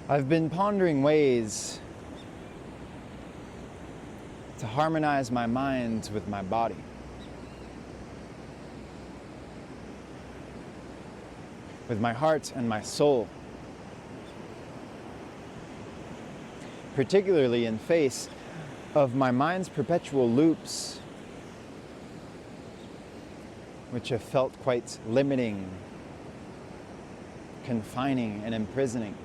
I've been pondering ways to harmonize my mind with my body. With my heart and my soul. Particularly in face of my mind's perpetual loops, which have felt quite limiting, confining, and imprisoning.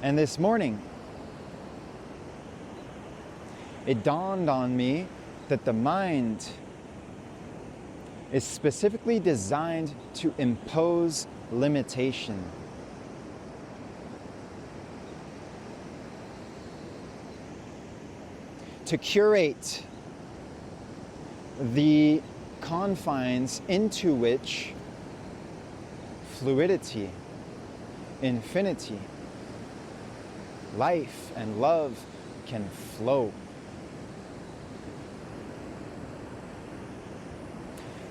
And this morning, it dawned on me that the mind is specifically designed to impose limitation. To curate the confines into which fluidity, infinity, life and love can flow.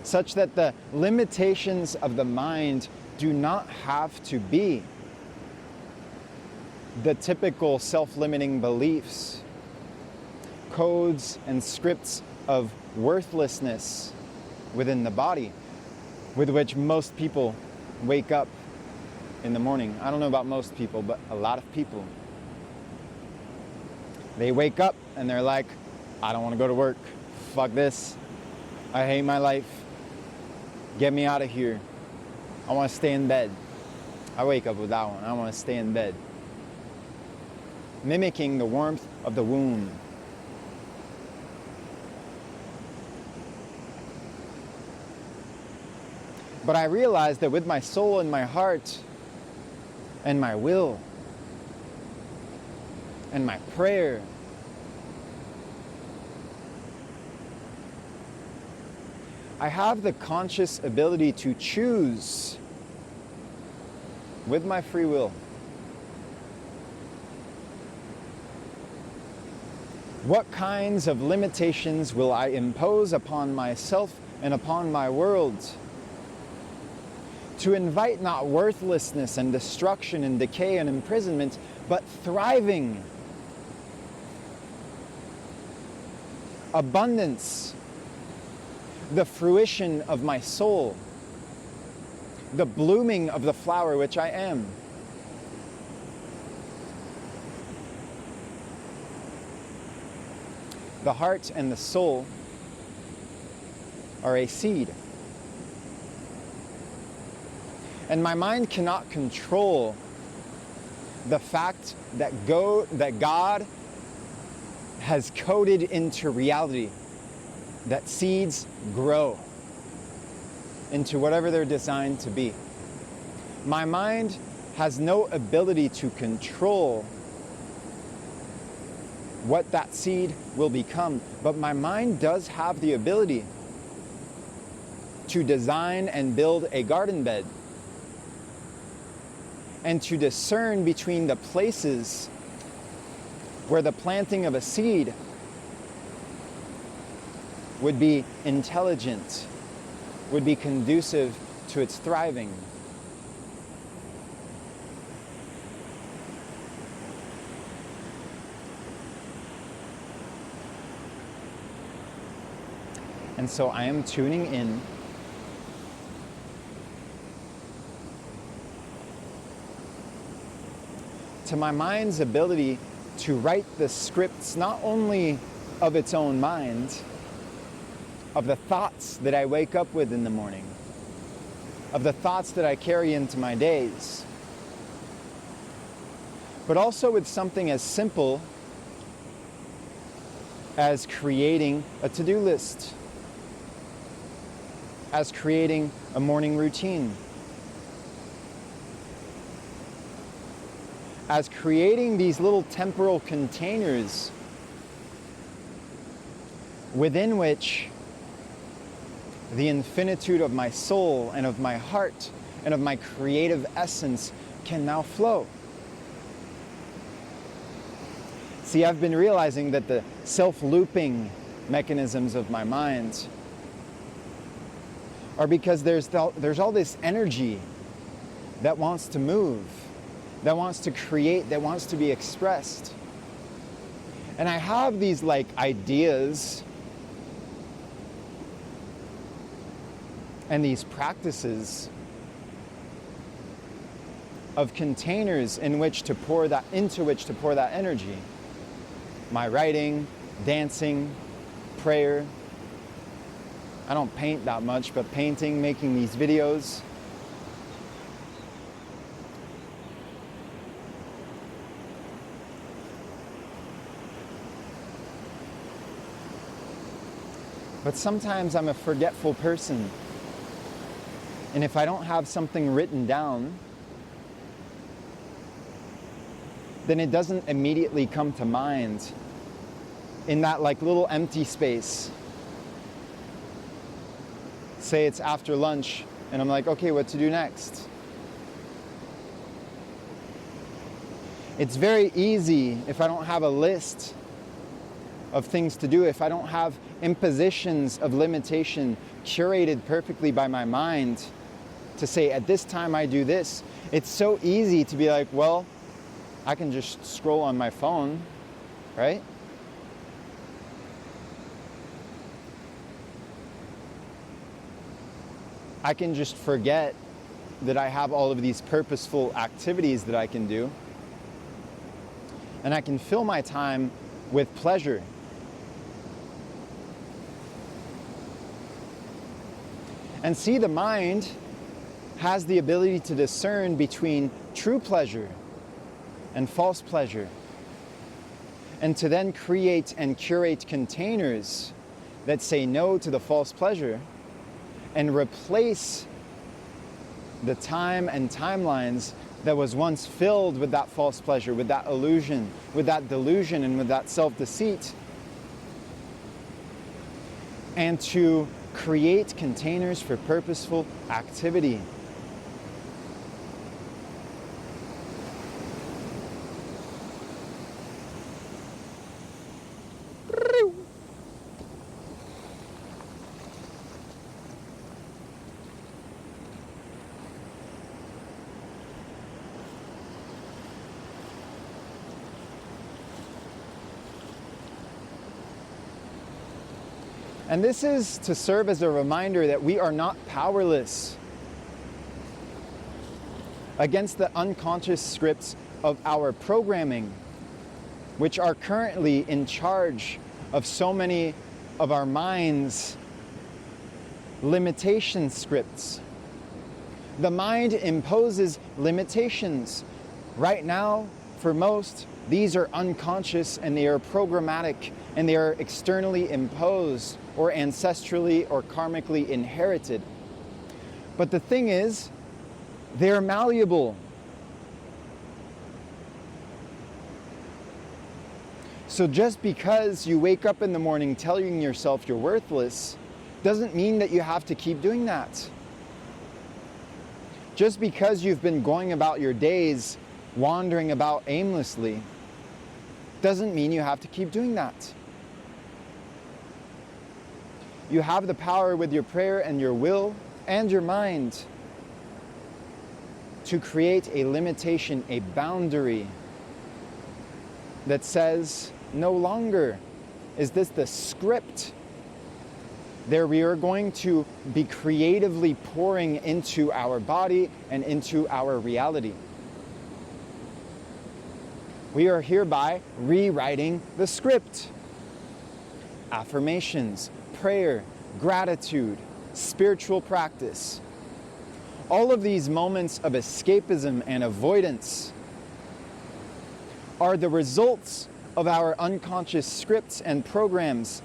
Such that the limitations of the mind do not have to be the typical self-limiting beliefs, codes and scripts of worthlessness within the body with which most people wake up in the morning. I don't know about most people, but a lot of people. They wake up and they're like, I don't want to go to work. Fuck this. I hate my life. Get me out of here. I want to stay in bed. I wake up with that one. I want to stay in bed. Mimicking the warmth of the womb. But I realized that with my soul and my heart and my will and my prayer, I have the conscious ability to choose with my free will what kinds of limitations will I impose upon myself and upon my world to invite not worthlessness and destruction and decay and imprisonment, but thriving, abundance, the fruition of my soul, the blooming of the flower which I am. The heart and the soul are a seed. And my mind cannot control the fact that God has coded into reality that seeds grow into whatever they're designed to be. My mind has no ability to control what that seed will become, but my mind does have the ability to design and build a garden bed and to discern between the places where the planting of a seed would be intelligent, would be conducive to its thriving. And so I am tuning in to my mind's ability to write the scripts not only of its own mind, of the thoughts that I wake up with in the morning, of the thoughts that I carry into my days, but also with something as simple as creating a to-do list, as creating a morning routine, as creating these little temporal containers within which the infinitude of my soul and of my heart and of my creative essence can now flow. See, I've been realizing that the self-looping mechanisms of my mind or because there's all this energy that wants to move, that wants to create, that wants to be expressed. And I have these like ideas and these practices of containers into which to pour that energy. My writing, dancing, prayer. I don't paint that much, but painting, making these videos. But sometimes I'm a forgetful person. And if I don't have something written down, then it doesn't immediately come to mind in that like little empty space. Say it's after lunch and I'm like, okay, what to do next? It's very easy if I don't have a list of things to do, if I don't have impositions of limitation curated perfectly by my mind to say, at this time I do this. It's so easy to be like, well, I can just scroll on my phone, right? I can just forget that I have all of these purposeful activities that I can do. And I can fill my time with pleasure. And see, the mind has the ability to discern between true pleasure and false pleasure, and to then create and curate containers that say no to the false pleasure and replace the time and timelines that was once filled with that false pleasure, with that illusion, with that delusion, and with that self-deceit, and to create containers for purposeful activity. And this is to serve as a reminder that we are not powerless against the unconscious scripts of our programming, which are currently in charge of so many of our minds' limitation scripts. The mind imposes limitations. Right now, for most, these are unconscious and they are programmatic and they are externally imposed or ancestrally or karmically inherited. But the thing is, they're malleable. So just because you wake up in the morning telling yourself you're worthless doesn't mean that you have to keep doing that. Just because you've been going about your days wandering about aimlessly doesn't mean you have to keep doing that. You have the power with your prayer and your will and your mind to create a limitation, a boundary that says, no longer is this the script that we are going to be creatively pouring into our body and into our reality. We are hereby rewriting the script. Affirmations, prayer, gratitude, spiritual practice. All of these moments of escapism and avoidance are the results of our unconscious scripts and programs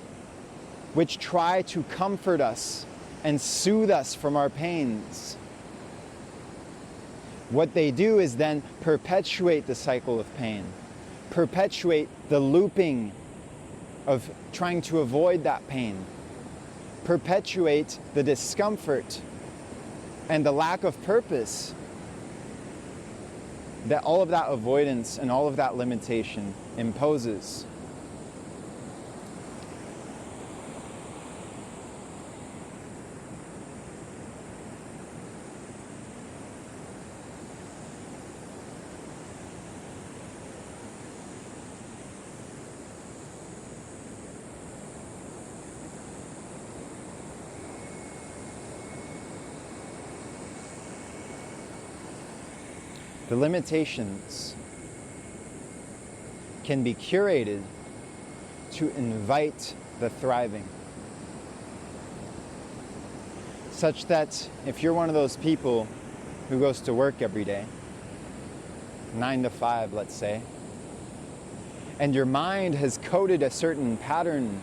which try to comfort us and soothe us from our pains. What they do is then perpetuate the cycle of pain, perpetuate the looping of trying to avoid that pain, perpetuate the discomfort and the lack of purpose that all of that avoidance and all of that limitation imposes. the limitations can be curated to invite the thriving. Such that if you're one of those people who goes to work every day, 9 to 5, let's say, and your mind has coded a certain pattern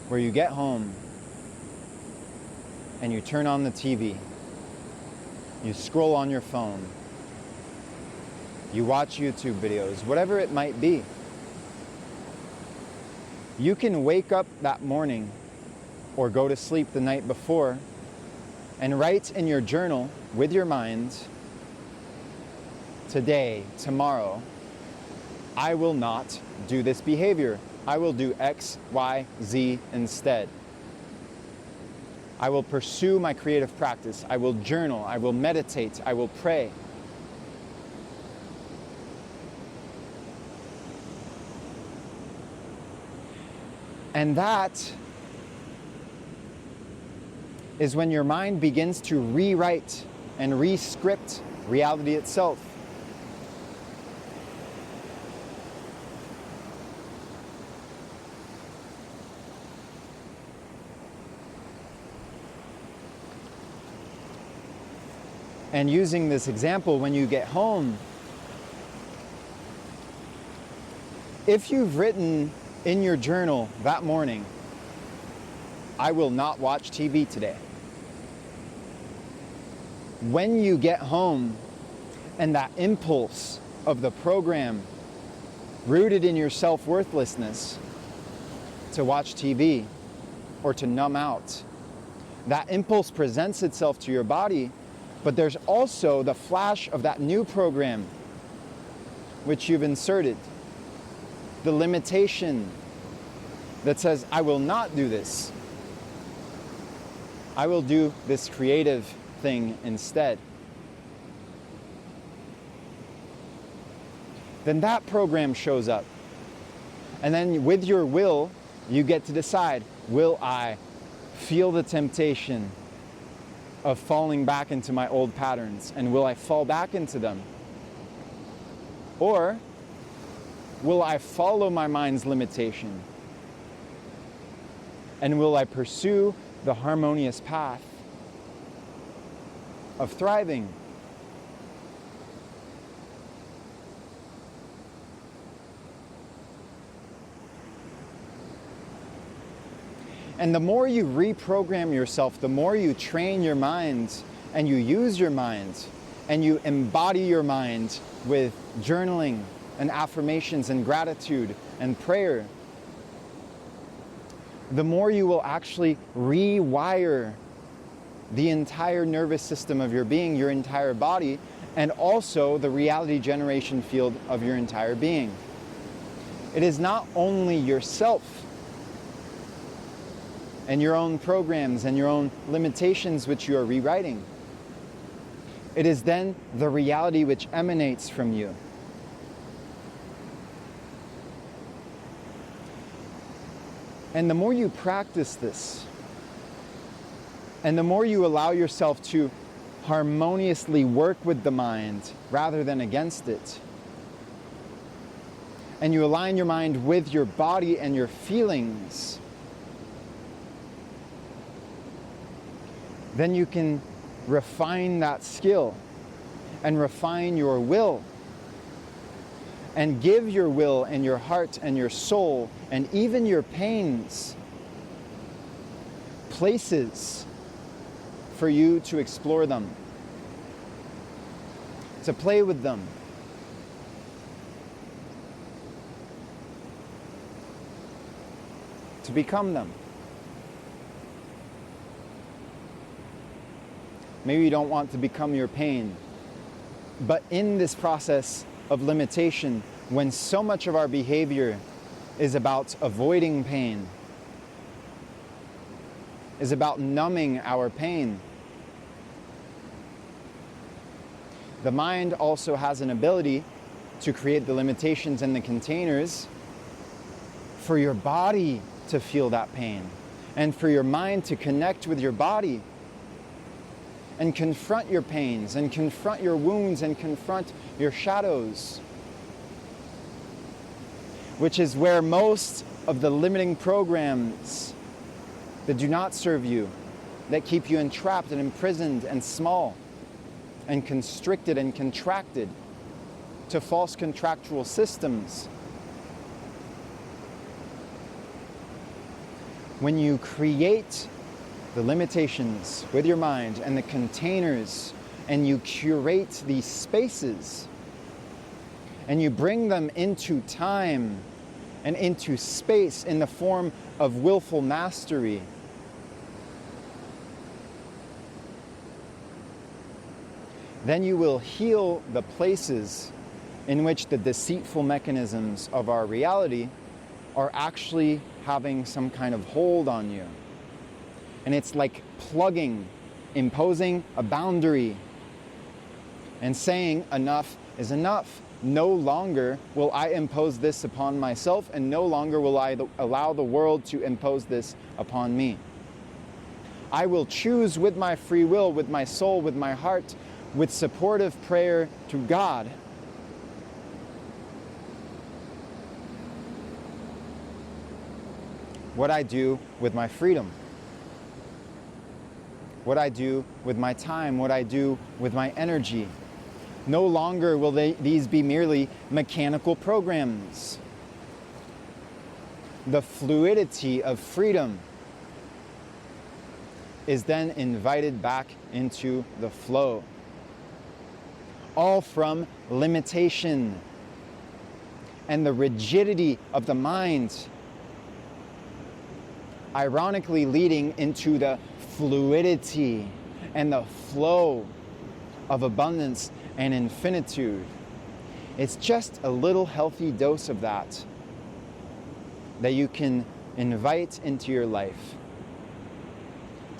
where you get home and you turn on the TV, you scroll on your phone, you watch YouTube videos, whatever it might be. You can wake up that morning or go to sleep the night before and write in your journal with your mind, today, tomorrow, I will not do this behavior. I will do X, Y, Z instead. I will pursue my creative practice. I will journal. I will meditate. I will pray. And that is when your mind begins to rewrite and re-script reality itself. And using this example, when you get home, if you've written in your journal that morning, I will not watch TV today. When you get home and that impulse of the program rooted in your self-worthlessness to watch TV or to numb out, that impulse presents itself to your body. But there's also the flash of that new program which you've inserted. The limitation that says, I will not do this. I will do this creative thing instead. Then that program shows up. And then with your will, you get to decide, will I feel the temptation of falling back into my old patterns, and will I fall back into them? Or will I follow my mind's limitation? And will I pursue the harmonious path of thriving? And the more you reprogram yourself, the more you train your mind and you use your mind and you embody your mind with journaling and affirmations and gratitude and prayer, the more you will actually rewire the entire nervous system of your being, your entire body, and also the reality generation field of your entire being. It is not only yourself and your own programs and your own limitations which you are rewriting. It is then the reality which emanates from you. And the more you practice this, and the more you allow yourself to harmoniously work with the mind rather than against it, and you align your mind with your body and your feelings, then you can refine that skill and refine your will and give your will and your heart and your soul and even your pains places for you to explore them, to play with them, to become them. Maybe you don't want to become your pain. But in this process of limitation, when so much of our behavior is about avoiding pain, is about numbing our pain, the mind also has an ability to create the limitations and the containers for your body to feel that pain and for your mind to connect with your body and confront your pains and confront your wounds and confront your shadows, which is where most of the limiting programs that do not serve you, that keep you entrapped and imprisoned and small and constricted and contracted to false contractual systems. When you create the limitations with your mind and the containers, and you curate these spaces, and you bring them into time and into space in the form of willful mastery, then you will heal the places in which the deceitful mechanisms of our reality are actually having some kind of hold on you. And it's like plugging, imposing a boundary and saying enough is enough. No longer will I impose this upon myself, and no longer will I allow the world to impose this upon me. I will choose with my free will, with my soul, with my heart, with supportive prayer to God, what I do with my freedom, what I do with my time, what I do with my energy. No longer will these be merely mechanical programs. The fluidity of freedom is then invited back into the flow, all from limitation and the rigidity of the mind, ironically leading into the fluidity and the flow of abundance and infinitude. It's just a little healthy dose of that you can invite into your life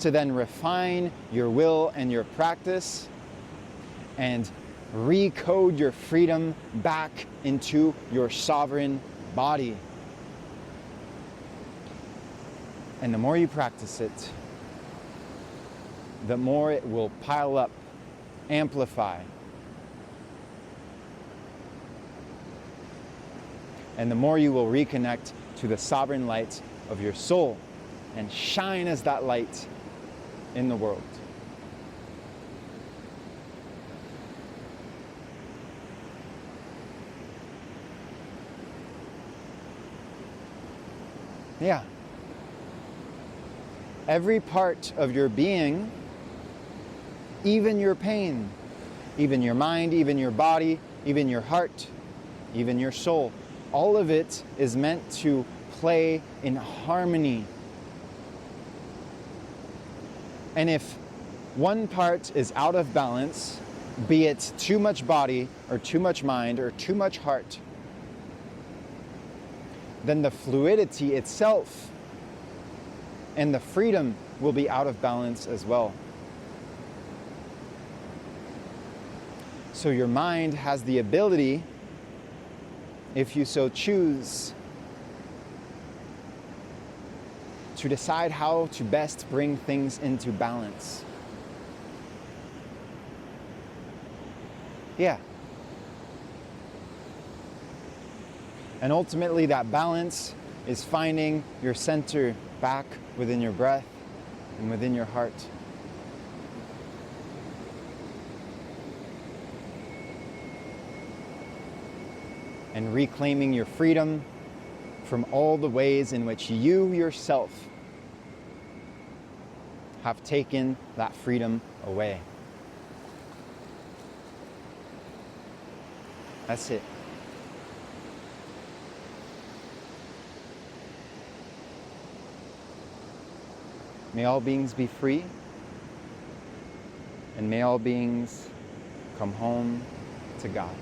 to then refine your will and your practice and recode your freedom back into your sovereign body. And the more you practice it, the more it will pile up, amplify. And the more you will reconnect to the sovereign light of your soul and shine as that light in the world. Yeah. Every part of your being, even your pain, even your mind, even your body, even your heart, even your soul, all of it is meant to play in harmony. And if one part is out of balance, be it too much body or too much mind or too much heart, then the fluidity itself and the freedom will be out of balance as well. So your mind has the ability, if you so choose, to decide how to best bring things into balance. Yeah. And ultimately that balance is finding your center back within your breath and within your heart. And reclaiming your freedom from all the ways in which you yourself have taken that freedom away. That's it. May all beings be free, and may all beings come home to God.